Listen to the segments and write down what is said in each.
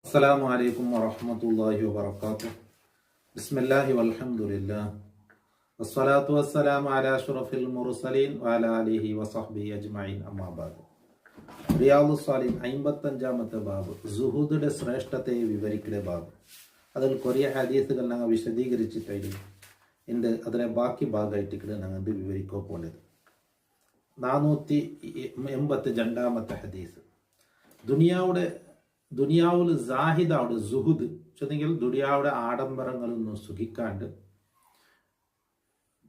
അസ്സലാമു അലൈക്കും വറഹ്മത്തുള്ളാഹി വബറകാതുഹു. ബിസ്മില്ലാഹി വൽഹംദുലില്ലാഹ് വസ്സലാത്തു വസ്സലാമു അലാ അഷ്റഫിൽ മുർസലീൻ വഅലാ ആലിഹി വസഹ്ബിഹി അജ്മഈൻ. അമ്മാ ബഅദ്. റിയാദുസ് സാലിഹീൻ 55ാമത്തെ ബാബ് സുഹൂദിന്റെ ശ്രേഷ്ഠതയെ വിവരിക്കുന്ന ബാബ്. അതിൽ കുറേ ഹദീസുകൾ ഞങ്ങൾ വിശദീകരിച്ചിട്ടുണ്ട്. അതിനെ ബാക്കി ഭാഗമായിട്ട് ഞങ്ങൾ വിവരിക്കാൻ പോകുന്നത് 482ാമത്തെ ഹദീസ്. ദുനിയാവിൽ സാഹിദാവുടെ സുഹുദ് ചെന്നെങ്കിൽ ദുനിയാവുടെ ആഡംബരങ്ങളൊന്നും സുഖിക്കാണ്ട്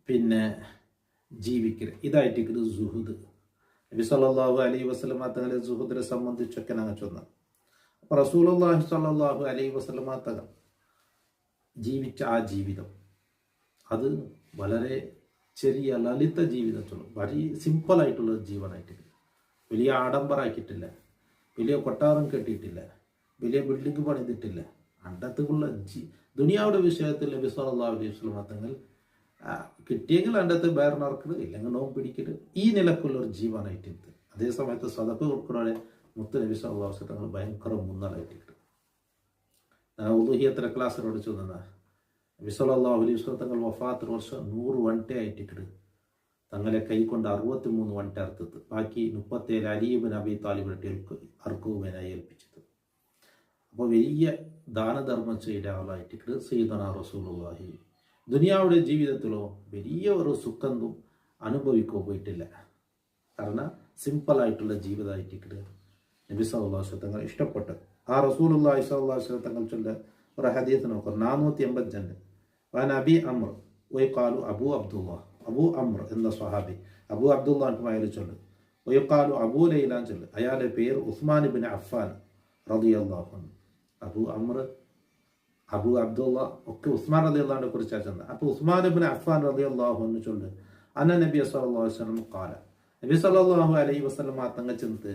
പിന്നെ ജീവിക്കൽ ഇതായിട്ട് സുഹുദ്. നബി സല്ലല്ലാഹു അലൈഹി വസല്ലമ തങ്ങളെ സുഹുദിനെ സംബന്ധിച്ചൊക്കെ ഞങ്ങൾ ചൊന്നത്. അപ്പോൾ റസൂലുള്ളാഹി സ്വല്ലല്ലാഹു അലൈഹി വസല്ലമ തങ്ങൾ ജീവിച്ച ആ ജീവിതം അത് വളരെ ചെറിയ ലളിത ജീവിതത്തുള്ളൂ, വളരെ സിമ്പിളായിട്ടുള്ള ജീവനായിട്ട്. വലിയ ആഡംബരമാക്കിയിട്ടില്ല, വലിയ കൊട്ടാരം കെട്ടിയിട്ടില്ല, വലിയ ബിൽഡിംഗ് പണിതിട്ടില്ല. അണ്ടത്തുള്ള ദുനിയാവുടെ വിഷയത്തിൽ നബി സല്ലല്ലാഹു അലൈഹി വസല്ലം തങ്ങൾ കിട്ടിയെങ്കിൽ അണ്ടത്ത് ബയറിനറക്കുന്നത്, ഇല്ലെങ്കിൽ നോമ്പ് പിടിക്കരുത്, ഈ നിലക്കുള്ള ഒരു ജീവനായിട്ടുണ്ട്. അതേ സമയത്ത് സദഖ കൊടുക്കുന്നവരെ മുത്ത് നബി സല്ലല്ലാഹു അലൈഹി വസല്ലം തങ്ങൾ ഭയങ്കര മുന്നലായിട്ടുണ്ട്. ഉദുഹിയത്തിലെ ക്ലാസ്സിനോട് ചൊന്ന നബി സല്ലല്ലാഹു അലൈഹി വസല്ലം തങ്ങൾ വഫാത്തിന് വർഷം 100 വണ്ടേ ആയിട്ടിട്ട് തങ്ങളെ കൈക്കൊണ്ട് 63 വണ്ടേ അറുത്തത്, ബാക്കി 37 അലി ഇബ്നു അബീ താലിബിനെ അറുക്കുവാനായി ഏൽപ്പിച്ചത്. അപ്പോൾ വലിയ ദാനധർമ്മം ചെയ്ത ആളായിട്ട് സയ്യിദുനാ റസൂലുള്ളാഹി ദുനിയാവുടെ ജീവിതത്തിലോ വലിയ ഒരു സുഖന്തും അനുഭവിക്കാൻ പോയിട്ടില്ല. കാരണം സിമ്പിളായിട്ടുള്ള ജീവിതമായിട്ട് നബി സല്ലല്ലാഹു അലൈഹി വസല്ലം തങ്ങൾ ഇഷ്ടപ്പെട്ടത്. ആ റസൂലുള്ളാഹി സ്വല്ലല്ലാഹു അലൈഹി വസല്ലം തങ്ങൾ ചൊല്ല ഒരു ഹദീസ് നോക്കാം. 482 വാൻ അബി അംർ വയഖാലു അബൂ അബ്ദുല്ലാഹ്. അബൂ അംർ എന്ന സ്വഹാബി അബൂ അബ്ദുല്ലാഹ് അയാൾ ചൊല്ല്. വയഖാലു അബൂ ലൈലാൻ ചൊല്ല്. അയാളുടെ പേര് ഉസ്മാൻ ഇബ്നു അഫ്ഫാൻ റളിയല്ലാഹു അൻഹു. അബൂ അംർ, അബൂ അബ്ദുള്ള ഒക്കെ ഉസ്മാൻ റളിയല്ലാഹുവിനെ കുറിച്ചാണ് ചെന്നത്. അപ്പോൾ ഉസ്മാൻ ഇബ്നു അഫ്ഫാൻ റളിയല്ലാഹു അൻഹു ചൊല്ല് അന്ന നബി സല്ലല്ലാഹു അലൈഹി വസല്ലം ഖാല. നബി സല്ലല്ലാഹു അലൈഹി വസല്ലം തങ്ങൾ ചെന്നത്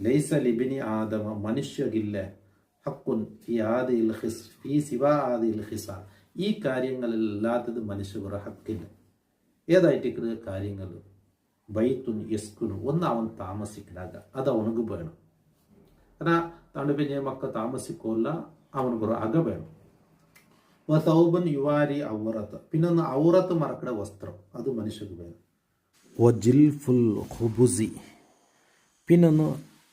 ലൈസ ലിബ്നി ആദമ, മനുഷ്യകില്ല ഹഖുൻ ഫീ ഹാദിൽ ഖിസ് ഫീ സിവാ ഹാദിൽ ഖിസ, ഈ കാര്യങ്ങളില്ലാത്തത് മനുഷ്യർക്ക് ഹക്കില്ല. ഏതായിട്ട് കാര്യങ്ങൾ? ബൈത്തുൻ യസ്കുനു, ഒന്ന് അവൻ താമസിക്കലാക, അത് അവനക്ക് വേണം. കാരണം തണ്ട് പിന്നെ മക്ക താമസിക്കില്ല, അവനക്ക് അക വേണം. സൗബൻ യുവാരി ഔറത്ത്, പിന്നെ ഒന്ന് ഔറത്ത് മറക്കട വസ്ത്രം, അത് മനുഷ്യർക്ക് വേണം. ജിൽഫുൽ ഹുബുസി, പിന്നൊന്ന്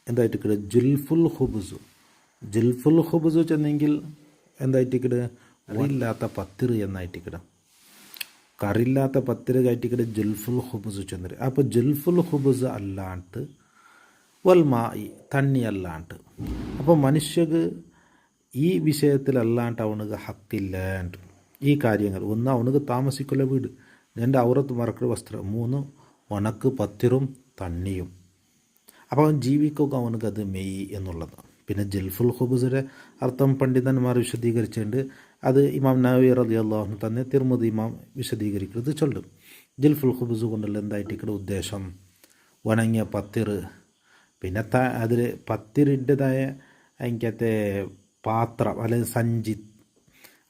എന്തായിട്ട് ജിൽഫുൽ ഹുബുസു. ജിൽഫുൽ ഹുബുസു ചെന്നെങ്കിൽ എന്തായിട്ട് കറിയില്ലാത്ത പത്തിറ് എന്നായിട്ട് കറിയില്ലാത്ത പത്തിറ് കയറ്റിക്കിട്ട് ജുൽഫുൽ ഹുബുസ് ചെന്നിട്ട്. അപ്പോൾ ജുൽഫുൽ ഹുബുസ് അല്ലാണ്ട് വൽമായി, തണ്ണി അല്ലാണ്ട്. അപ്പോൾ മനുഷ്യക്ക് ഈ വിഷയത്തിലല്ലാണ്ട് അവനക്ക് ഹക്കില്ലാണ്ട് ഈ കാര്യങ്ങൾ. ഒന്ന് അവനക്ക് താമസിക്കുള്ള വീട്, 2 ഔറത്ത് മറക്കുന്ന വസ്ത്രം, 3 ഉണക്ക് പത്തിറും തണ്ണിയും. അപ്പോൾ അവൻ ജീവിക്കുക അവനക്ക് അത് മെയ് എന്നുള്ളത്. പിന്നെ ജൽഫുൽ ഹുബുസിൻ്റെ അർത്ഥം പണ്ഡിതന്മാർ വിശദീകരിച്ചിട്ടുണ്ട്. അത് ഇമാം നവവി റളിയല്ലാഹു അൻഹു തന്നെ തിർമിദി ഇമാം വിശദീകരിക്കുന്നത് ചൊല്ലും. ജൽഫുൽ ഹുബുസ് കൊണ്ടുള്ള എന്തായിട്ട് ഉദ്ദേശം ഉണങ്ങിയ പത്തിറ്, പിന്നെ അതിൽ പത്തിറിൻ്റെതായ അതിൻ്റെ പാത്രം അല്ലെങ്കിൽ സഞ്ചി,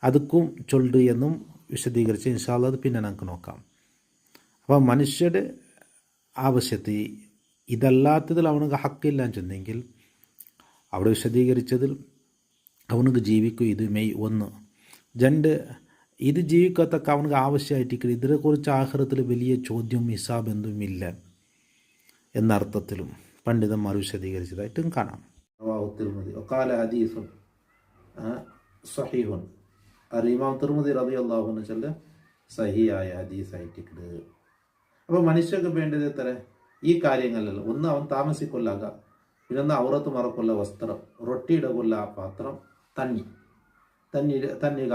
അതുക്കും ചൊല്ല് എന്നും വിശദീകരിച്ച് ഇൻഷാ അല്ലാഹ് അത് പിന്നെ നമുക്ക് നോക്കാം. അപ്പോൾ മനുഷ്യരുടെ ആവശ്യത്തിൽ ഇതല്ലാത്തതിൽ അവനക്ക് ഹക്കില്ലാന്ന് ചെന്നെങ്കിൽ അവിടെ വിശദീകരിച്ചതിൽ അവനക്ക് ജീവിക്കും ഇത് മെയ് 1. 2 ഇത് ജീവിക്കത്തൊക്കെ അവനക്ക് ആവശ്യമായിട്ട് ഇതിനെക്കുറിച്ച് ആഖിറത്തിൽ വലിയ ചോദ്യം ഹിസാബ് എന്തുമില്ല എന്നർത്ഥത്തിലും പണ്ഡിതന്മാർ വിശദീകരിച്ചതായിട്ടും കാണാം. സഹീഹുൻ, ഇമാം തിർമിദി റളിയല്ലാഹു അൻഹു ചൊല്ല സഹിയായ ഹദീസായിട്ട്. അപ്പോൾ മനുഷ്യർക്ക് വേണ്ടത് എത്ര? ഈ കാര്യങ്ങളിലല്ല. ഒന്ന് അവൻ താമസിക്കൊല്ലാക, പിന്നെ ഔറത്ത് മറക്കുള്ള വസ്ത്രം, റൊട്ടിയുടെ കൊല്ല ആ പാത്രം, തന്നിക്ക്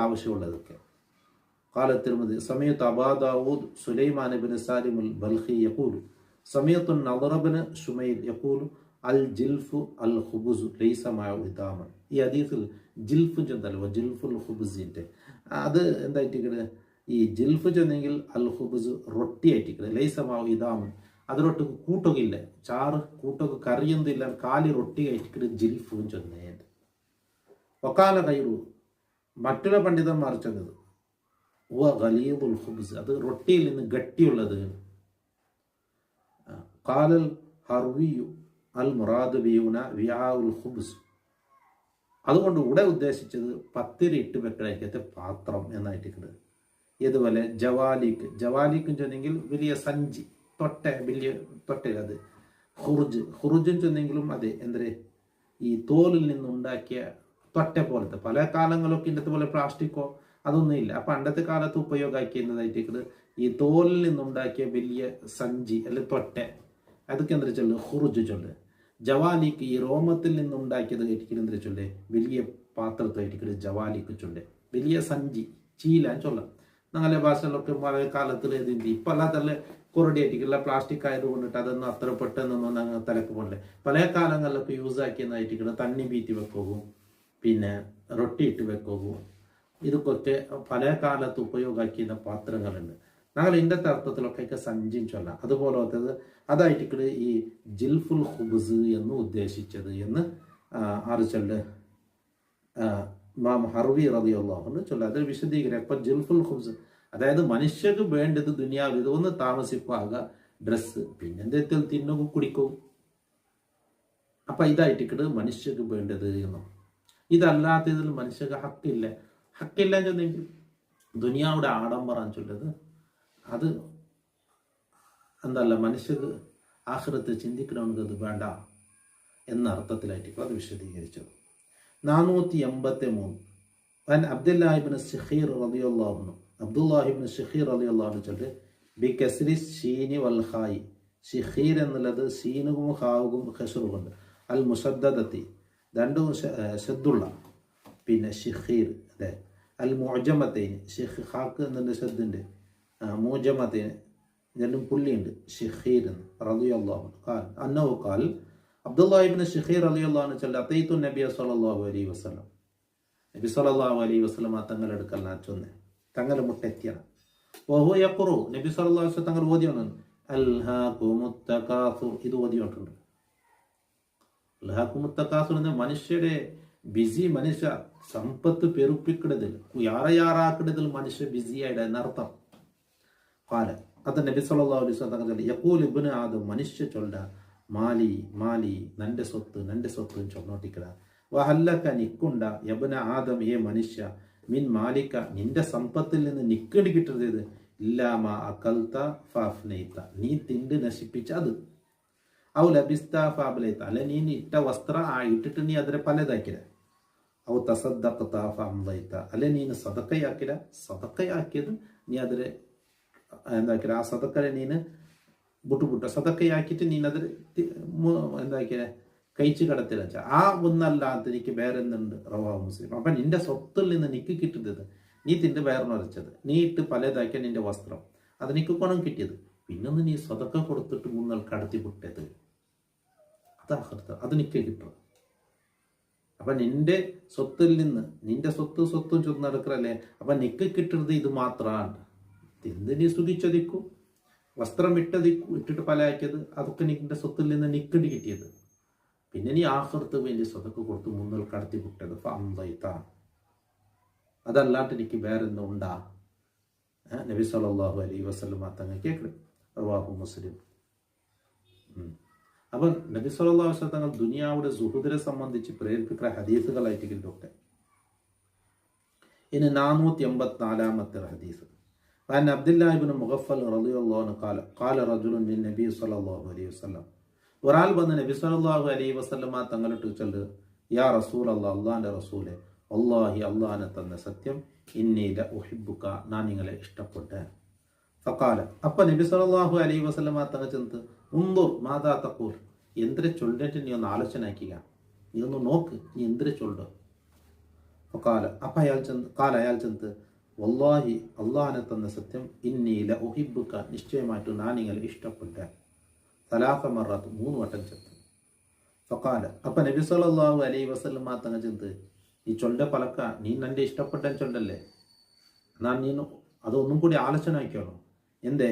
ആവശ്യമുള്ളതൊക്കെ. കാലത്തിരുമതി സമയത്ത് അബാ ദാവൂദ് സുലൈമാൻ ഇബ്നു സാലിമുൽ ബൽഖി യഖൂലു സമയത്തു നദർ ഇബ്നു ശുമൈൽ യഖൂലു അൽ ജിൽഫു അൽ ഖുബുസു ലൈസ മഅ ഇദാമൻ. ഈ ഹദീസിൽ ജിൽഫ് ചെന്നല്ലോ, ജിൽഫുൽ ഖുബുസിൻ്റെ അത് എന്തായിട്ട് ഈ ജിൽഫ് ചെന്നെങ്കിൽ അൽ ഖുബുസ് റൊട്ടി ആയിട്ട് ലൈസ മഅ ഇദാമൻ, അതിലൊട്ട് കൂട്ടൊക്കില്ല, ചാറ് കൂട്ടൊക്കെ കറിയൊന്നുമില്ല, കാലി റൊട്ടി കഴിച്ചിട്ട് ജിൽഫും ചെന്നേത്. ഒക്കാല കൈറു, മറ്റുള്ള പണ്ഡിതന്മാർ ചെന്നത് ഖലീദുൽ ഖുബ്സ്, അത് റൊട്ടിയിൽ നിന്ന് ഗട്ടിയുള്ളത്. ഖാലൽ ഹർവിയു അൽ മുറാദ് ബിയുന വിആഉൽ ഖുബ്സ്, അതുകൊണ്ട് ഇവിടെ ഉദ്ദേശിച്ചത് പത്തിരി ഇട്ട് വെക്കണേക്കത്തെ പാത്രം എന്നായിട്ടിരിക്കുന്നത്. ഇതുപോലെ ജവാലിക്ക് ചെന്നെങ്കിൽ വലിയ സഞ്ചി വലിയ തൊട്ട അത് ഹുറുജും ചെന്നെങ്കിലും അതെ എന്തേ ഈ തോലിൽ നിന്നുണ്ടാക്കിയ തൊട്ട പോലത്തെ പല കാലങ്ങളൊക്കെ ഇന്നത്തെ പോലെ പ്ലാസ്റ്റിക്കോ അതൊന്നും ഇല്ല. പണ്ടത്തെ കാലത്ത് ഉപയോഗമാക്കിയിരുന്നതായിട്ട് ഈ തോലിൽ നിന്നുണ്ടാക്കിയ വലിയ സഞ്ചി അല്ലെ തൊട്ട അതൊക്കെ എന്താ ചൊല്ല് ഹുറുജ് ചൊല്ല്. ജവാലിക്ക് ഈ രോമത്തിൽ നിന്നുണ്ടാക്കിയത് കേട്ടിട്ട് ചൊല്ല് വലിയ പാത്രത്തായിട്ട് ജവാലിക്ക് ചൊല്ല്. വലിയ സഞ്ചി ചീലാൻ ചൊല്ലാം. ഞങ്ങളെ ഭാഷയിലൊക്കെ പഴയ കാലത്തിൽ ഇതിൻ്റെ ഇപ്പം അല്ലാത്തല്ല കൊറടി ആയിട്ടില്ല പ്ലാസ്റ്റിക് ആയതുകൊണ്ടിട്ട് അതൊന്നും അത്ര പെട്ടെന്നൊന്നും ഞങ്ങൾ തലക്ക് പോകണ്ടേ. പല കാലങ്ങളിലൊക്കെ യൂസ് ആക്കിയെന്നായിട്ട് തണ്ണി ബീറ്റി വെക്കോകും, പിന്നെ റൊട്ടി ഇട്ട് വെക്കോകും. ഇതൊക്കെ പല കാലത്ത് ഉപയോഗമാക്കിയ പാത്രങ്ങളുണ്ട്. ഞങ്ങൾ ഇന്നത്തെ അർത്ഥത്തിലൊക്കെ സഞ്ചിൻ ചൊല്ലാം. അതുപോലത്തത് അതായിട്ട് ഈ ജിൽഫുൽ ഖുബ്സ് എന്ന് ഉദ്ദേശിച്ചത് എന്ന് ആറ് ചൊല്ല് ഇമാം ഹർവി റളിയല്ലാഹു അൻഹു ചൊല്ല. അതിൽ വിശദീകരിക്കുക. ഇപ്പം ജിൽഫുൽ ഖുബ്സ് അതായത് മനുഷ്യർക്ക് വേണ്ടത് ദുനിയാവിൽ ഇതൊന്ന് താമസിപ്പാക ഡ്രസ്സ് പിന്നെ എന്തെങ്കിലും തിന്നും കുടിക്കും. അപ്പം ഇതായിട്ട് മനുഷ്യർക്ക് വേണ്ടത് എന്നും ഇതല്ലാത്തതിൽ മനുഷ്യർക്ക് ഹക്കില്ല ചെന്നെങ്കിൽ ദുനിയാവിടെ ആഡംബരം ചൊല്ലത് അത് എന്തല്ല മനുഷ്യർക്ക് ആഖിറത്ത് ചിന്തിക്കണമെങ്കിൽ അത് വേണ്ട എന്ന അർത്ഥത്തിലായിരിക്കും അത് വിശദീകരിച്ചത്. 483 عن عبد الله بن الشخير رضي الله عنه عبد الله بن الشخير رضي الله عنه ചൊല്ല് بكسر الشين والخاء ഷിഖീർ എന്നുള്ളത് സീനുകും ഹാവുകും ഖസ്റുകൊണ്ട് അൽ മുസദ്ദദത്തി രണ്ടും ശദ്ദുള്ള പിന്നെ ഷിഖീർ അല്ലേ. അൽ മുഅ്ജമത്തൈൻ ഷിഖ് ഹാക്ക് എന്നുണ്ട് ശദ്ദുണ്ട്, മുഅ്ജമത്തൈൻ രണ്ടും പുള്ളിയുണ്ട് ഷിഖീർ എന്ന് റളിയല്ലാഹു ഖാൽ അന്നഹു ഖാൽ അബ്ദുല്ലാഹി ഇബ്നു ഷിഖീർ റളിയല്ലാഹു അൻഹു ചൊല്ല അതൈതു നബിയ സല്ലല്ലാഹു അലൈഹി വസല്ലം നബി സല്ലല്ലാഹു അലൈഹി വസല്ലം തങ്ങളുടെ അടുക്കൽ ഞാൻ ചെന്ന് തങ്ങളുടെ മുട്ടെത്തിയാണ്. വഹു യഖറു നബി സല്ലല്ലാഹു അലൈഹി വസല്ലം തങ്ങൾ ഓതിയാണ് അൽഹാകുമുത് തകാസുർ. ഇത് ഓതിയിട്ടുണ്ട്. അൽഹാകുമുത് തകാസുർ എന്ന മനുഷ്യരുടെ ബിസി മനുഷ്യ സമ്പത്ത് പെരുപ്പിക്കിടതിൽ യാറാക്കിടതിൽ മനുഷ്യ ബിസിയായിട്ട് എന്നർത്ഥം. കാല അത് നബി സല്ലല്ലാഹു അലൈഹി വസല്ലം തങ്ങൾ യഖൂൽ ഇബ്നു ആദം മനുഷ്യ ചൊല്ല മാലി മാലി നന്റെ സ്വത്ത് ചൊന്നോട്ടിക്കട. വഹല്ലക്ക നിക്കുണ്ട യബ്ന ആദം ഏ മനുഷ്യ മിൻ മാലിക്ക നിന്റെ സമ്പത്തിൽ നിന്ന് നിക്കടി കിട്ടുന്നത് ഇല്ലാമ അകൽത്ത ഫാഫ്നൈത്ത നീ തിണ്ട് നശിപ്പിച്ച അത്. ഔ ലബിസ്ത ഫാബ്ലൈത്ത അല്ലെ നീ ഇട്ട വസ്ത്ര ഇട്ടിട്ട് നീ അതിനെ പലതാക്കില. ഔ തസദ്ദഖത ഫഅംദൈത അല്ലെ നീ സദഖയാക്കിയത് നീ അതിനെ എന്താക്കില ആ സദഖയെ നീ ബുട്ടുബുട്ട സദക്കയാക്കിയിട്ട് നീ അതിൽ എന്താക്കിയ കഴിച്ച് കടത്തില്ല വെച്ചാൽ ആ ഒന്നല്ലാത്ത എനിക്ക് വേറെ എന്തുണ്ട് റവാഹു മുസ്ലിം. അപ്പം നിന്റെ സ്വത്തിൽ നിന്ന് നിക്ക് കിട്ടുന്നത് നീ തിൻ്റെ വേർന്നുരച്ചത് നീ ഇട്ട് പലതാക്കിയ നിന്റെ വസ്ത്രം അത് നിക്ക് ഗുണം കിട്ടിയത് പിന്നൊന്ന് നീ സ്വതക്ക കൊടുത്തിട്ട് മുന്നൽ കടത്തി വിട്ടത് അത് നിക്ക് കിട്ടും. അപ്പം നിന്റെ സ്വത്തിൽ നിന്ന് നിന്റെ സ്വത്തും ചൊന്ന് നടക്കറല്ലേ. അപ്പം നിക്ക് കിട്ടുന്നത് ഇത് മാത്രമാണ്. തിന്ന് നീ സുഖിച്ചതിക്കും വസ്ത്രം ഇട്ടിട്ട് പലയാക്കിയത് അതൊക്കെ നിന്റെ സ്വത്തിൽ നിന്ന് നിക്കടി കിട്ടിയത്. പിന്നെ നീ ആഖിറത്ത് വേണ്ടി സ്വതക്ക് കൊടുത്ത് മുന്നൽ കടത്തി വിട്ടത് ഫഅംദൈത അതല്ലാണ്ട് എനിക്ക് വേറെ എന്തോ ഉണ്ടാ. നബി സല്ലല്ലാഹു അലൈഹി വസല്ലം തങ്ങൾ കേൾക്കണം റവാഹു മുസ്ലിം. അപ്പം നബി സല്ലല്ലാഹു അലൈഹി വസല്ലം തങ്ങൾ ദുനിയാവുടെ സുഹൃദിനെ സംബന്ധിച്ച് പ്രേരിപ്പിക്കുന്ന ഹദീസുകളായിട്ട് കിട്ടും. ഇനി 484 ഹദീസ്. عن عبد الله بن مغفل رضي الله عنه قال رجل للنبي صلى الله عليه وسلم ഒരാൾ വന്ന് നബി സല്ലല്ലാഹു അലൈഹി വസല്ലം തങ്ങളിട്ട് ചൊല്ല് യാ റസൂലല്ലാഹ് അല്ലാഹുവിന്റെ റസൂലേ വല്ലാഹി അല്ലാഹനെ തന്ന സത്യം ഇന്നി ലഉഹിബ്ബുക ഞാൻ നിങ്ങളെ ഇഷ്ടപ്പെട്ടു. ഫഖാല അപ്പോൾ നബി സല്ലല്ലാഹു അലൈഹി വസല്ലം തങ്ങൾ ചെന്ന് ഉൻദുർ മാദാ തഖൂൽ എന്തിനെ ചൊല്ലിട്ട് നീ ഒന്ന് ആലോചനയാക്കുക നീ ഒന്ന് നോക്ക് നീ എന്തിനെ ചൊല്ലുക. ഫഖാല അപ്പോൾ അയാൾ ചെന്ന് വല്ലാഹി അള്ളാഹനെ തന്ന സത്യം ഇന്നി ലഉഹിബ്ബുക നിശ്ചയമായിട്ട് ഞാൻ നിങ്ങളെ ഇഷ്ടപ്പെട്ടു. സലാസ മറത്ത് 3 വട്ടം ചെന്ന്. ഫഖാല അപ്പം നബി സല്ലല്ലാഹു അലൈഹി വസല്ലം തങ്ങൾ ചെന്ന് ഈ ചൊല്ല പലക്ക നീ എൻ്റെ ഇഷ്ടപ്പെട്ട ചൊല്ലല്ലേ ഞാൻ നീ അതൊന്നും കൂടി ആലോചനയാക്കിയോളൂ. എന്തേ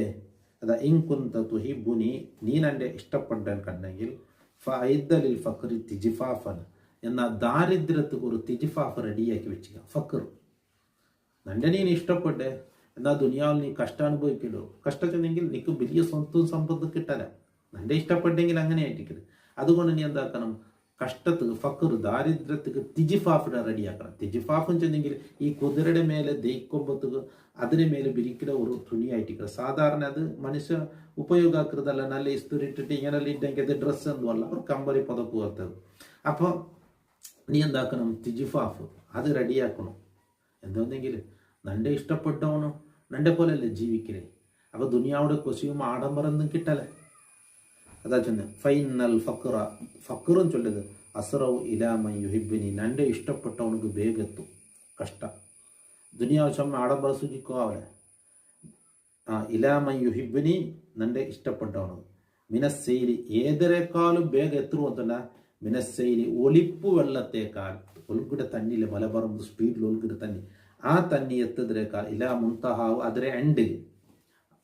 അതാ ഇൻ കുന്ത തുഹിബ്ബുനി നീ എൻ്റെ ഇഷ്ടപ്പെടാൻ കണ്ടെങ്കിൽ ഫഅഇദ്ദ ലിൽ ഫഖ്രി തിജ്ഫാഫൻ എന്ന ദാരിദ്ര്യത്തിന് ഒരു തിജ്ഫാഫ് റെഡിയാക്കി വെച്ചിക. ഫഖർ നന്റെ നീ ഇഷ്ടപ്പെട്ടെ എന്നാൽ ദുനിയാവിൽ നീ കഷ്ടം അനുഭവിക്കല്ലോ. കഷ്ടച്ചെന്നെങ്കിൽ നിനക്ക് വലിയ സ്വത്തും സമ്പത്ത് കിട്ടല. നന്റെ ഇഷ്ടപ്പെട്ടെങ്കിൽ അങ്ങനെ ആയിരിക്കരുത്. അതുകൊണ്ട് നീ എന്താക്കണം കഷ്ടത്തിന് ഫക്കർ ദാരിദ്ര്യത്തിന് തിജിഫാഫിനെ റെഡിയാക്കണം. തിജിഫാഫ് എന്ന് വെച്ചെങ്കിൽ ഈ കുതിരയുടെ മേലെ ദയിക്കുമ്പോഴത്തേക്ക് അതിന് മേലെ ബിരിക്കുന്ന ഒരു തുണിയായിട്ടിരിക്കണം. സാധാരണ അത് മനുഷ്യ ഉപയോഗാക്കൃതല്ല, നല്ല ഇസ്തുരി ഇട്ടിട്ട് ഇങ്ങനെല്ലാം ഇട്ടെങ്കിൽ അത് ഡ്രസ്സ് എന്തുമല്ല, ഒരു കമ്പനി പുതപ്പ് പോലത്തത്. അപ്പോൾ നീ എന്താക്കണം, തിജിഫാഫ് അത് റെഡിയാക്കണം. എന്താണെങ്കിൽ നന്റെ ഇഷ്ടപ്പെട്ടവനും നന്റെ പോലെയല്ലേ ജീവിക്കലേ. അപ്പോൾ ദുനിയാവിടെ കൊശിയും ആഡംബരൊന്നും കിട്ടലേ. അതാ ചൊന്നെ ഫൈനൽ ഫക്ര ഫക്റും ചൊല്ലത് അസ്റൗ ഇലാമൻ യുഹിബ്ബിനി, നന്റെ ഇഷ്ടപ്പെട്ടവനക്ക് വേഗത്തും കഷ്ട ദുനിയാവ് ചൊമ്മ ആഡംബര സൂചിക്കാവലെ. ഇലാമൻ യുഹിബ്ബിനി നന്റെ ഇഷ്ടപ്പെട്ടവനക്ക് മിനസ്സെയിലി ഏതിനേക്കാളും വേഗം എത്തുവന്നല്ല, മിനസ്സെയിലി ഒലിപ്പ് വെള്ളത്തേക്കാൾ ഒലുകിടെ തന്നില്ല മലബറമ്പ് സ്പീഡിൽ ഒലുകിടെ തന്നി ആ തന്നി എത്തതിനേക്കാൾ ഇലാ മുൻതഹാവ് അതിരെ എൻഡിൽ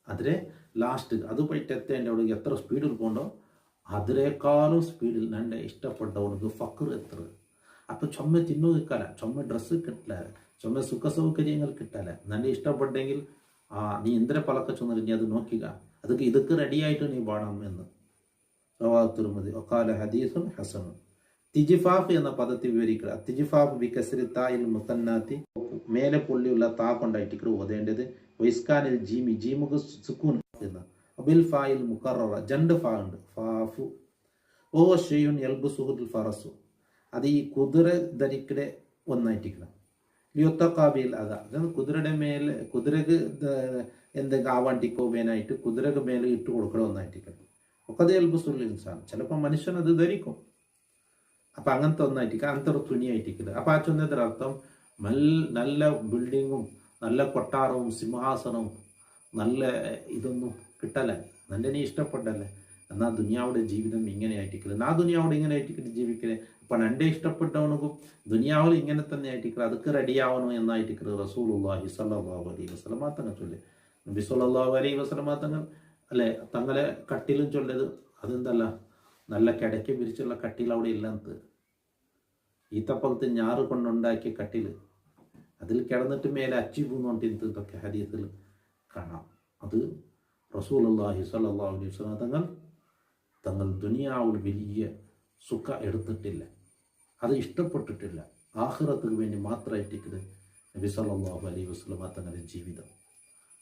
അതിരെ ലാസ്റ്റ് അത് പോയിട്ട് എത്തേൻ്റെ അവിടെ എത്ര സ്പീഡിൽ പോകണ്ടോ അതിനേക്കാളും സ്പീഡിൽ നന്റെ ഇഷ്ടപ്പെട്ടവനക്ക് ഫക്ർ എത്ര. അപ്പം ചുമ തിന്നു നിൽക്കാല, ചുമ ഡ്രസ്സ് കിട്ടില്ല, ചുമ സുഖ സൗകര്യങ്ങൾ കിട്ടാല. നന്റെ ഇഷ്ടപ്പെട്ടെങ്കിൽ നീ എന്തിനെ പലക്ക ചൊന്നു നീ അത് നോക്കുക, അതൊക്കെ ഇതൊക്കെ റെഡിയായിട്ട് നീ പാടാം എന്ന്. റവാത്തുർമദി ഒക്കാല ഹദീസുൻ ഹസനും. തിജിഫാഫ് എന്ന പദത്തെ വിവരിക്കുക. തിജിഫാഫ് ബി കസ്രി തായിൽ മുത്തന്നാത്തി, മേലെ പുള്ളിയുള്ള താ കൊണ്ടായിട്ട് ഓതേണ്ടത്. വൈസ്കാനിൽ ജീമി ജീമുക്ക് സുക്കൂൻ എന്ന അബിൽ ഫായിൽ മുക്കറ ജണ്ട് ഫാ ഉണ്ട് ഫാഫു. ഓ ഷെയ്യുൻ എൽബു സുഹുദുൽ ഫറസു, അത് ഈ കുതിര ധരിക്കടെ ഒന്നായിട്ടിരിക്കണം. ലിയൊത്തക്കാബിയിൽ അതാണ് കുതിരയുടെ മേലെ കുതിരക്ക് എന്തെങ്കിലും ആവാണ്ടിക്കോ മേനായിട്ട് കുതിരക്ക് മേലെ ഇട്ട് കൊടുക്കണം ഒന്നായിട്ടിരിക്കണം. ഒക്കെ അത് എൽബുസുൽ ഇൻസാൻ, ചിലപ്പോൾ മനുഷ്യൻ അത് ധരിക്കും. അപ്പം അങ്ങനത്തെ ഒന്നായിട്ടിരിക്കുക, അങ്ങനത്തെ ഒരു തുണിയായിട്ടിരിക്കുന്നത്. അപ്പം ആ ചൊന്നതിൻ്റെ അർത്ഥം നല്ല ബിൽഡിങ്ങും നല്ല കൊട്ടാരവും സിംഹാസനവും നല്ല ഇതൊന്നും കിട്ടല്ലേ, നല്ല നീ ഇഷ്ടപ്പെട്ടല്ലേ. എന്നാൽ ദുനിയാവുടെ ജീവിതം ഇങ്ങനെ ആയിട്ടിരിക്കല്, ആ ദുനിയാവോട് ഇങ്ങനെ ആയിട്ടിരിക്കല് ജീവിക്കല്. അപ്പം എൻ്റെ ഇഷ്ടപ്പെട്ടവനക്കും ദുനിയാവിൽ ഇങ്ങനെ തന്നെ ആയിട്ടിരിക്കല്, അതൊക്കെ റെഡിയാവണം എന്നായിട്ടിരിക്കല്. റസൂലുള്ളാഹി സ്വല്ലല്ലാഹു അലൈഹി വസല്ലമ തങ്ങൾ ചൊല്ലി. നബി സ്വല്ലല്ലാഹു അലൈഹി വസല്ലമ തങ്ങൾ അല്ലെ തങ്ങളെ കട്ടിലും ചൊല്ലത് അതെന്തല്ല, നല്ല കിടക്ക് വിരിച്ചുള്ള കട്ടിൽ അവിടെ ഇല്ലാത്ത ഈത്തപ്പുറത്ത് ഞാറ് കൊണ്ടുണ്ടാക്കിയ കട്ടിൽ, അതിൽ കിടന്നിട്ട് മേലെ അച്ചി പൂന്നോണ്ടിരുന്നത് ഇതൊക്കെ ഹദീസിൽ കാണാം. അത് റസൂലുള്ളാഹി സ്വല്ലല്ലാഹു അലൈഹി വസല്ലം തങ്ങൾ ദുനിയാവിൽ വലിയ സുഖ എടുത്തിട്ടില്ല, അത് ഇഷ്ടപ്പെട്ടിട്ടില്ല. ആഖിറത്തിന് വേണ്ടി മാത്രമായിട്ടിരിക്കുന്നത് നബി സല്ലല്ലാഹു അലൈഹി വസല്ലം തങ്ങളുടെ ജീവിതം.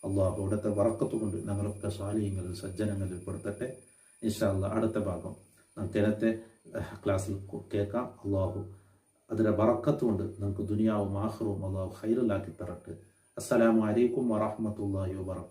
അള്ളാഹു അവിടുത്തെ ബറക്കത്ത് കൊണ്ട് ഞങ്ങളൊക്കെ സാലിഹ്യങ്ങളിൽ സജ്ജനങ്ങളിൽ പെടുത്തട്ടെ. ഇൻഷാ അല്ലാഹ് അടുത്ത ഭാഗം നമുക്ക് ഇന്നത്തെ ക്ലാസ്സിൽ കേൾക്കാം. അള്ളാഹു അതിൻ്റെ ബറക്കത്ത് കൊണ്ട് നമുക്ക് ദുനിയാവും ആഖിറവും അള്ളാഹു ഖൈറിലാക്കി തരട്ടെ. അസ്സലാമു അലൈക്കും വറഹ്മത്തുള്ളാഹി വബറകാതുഹു.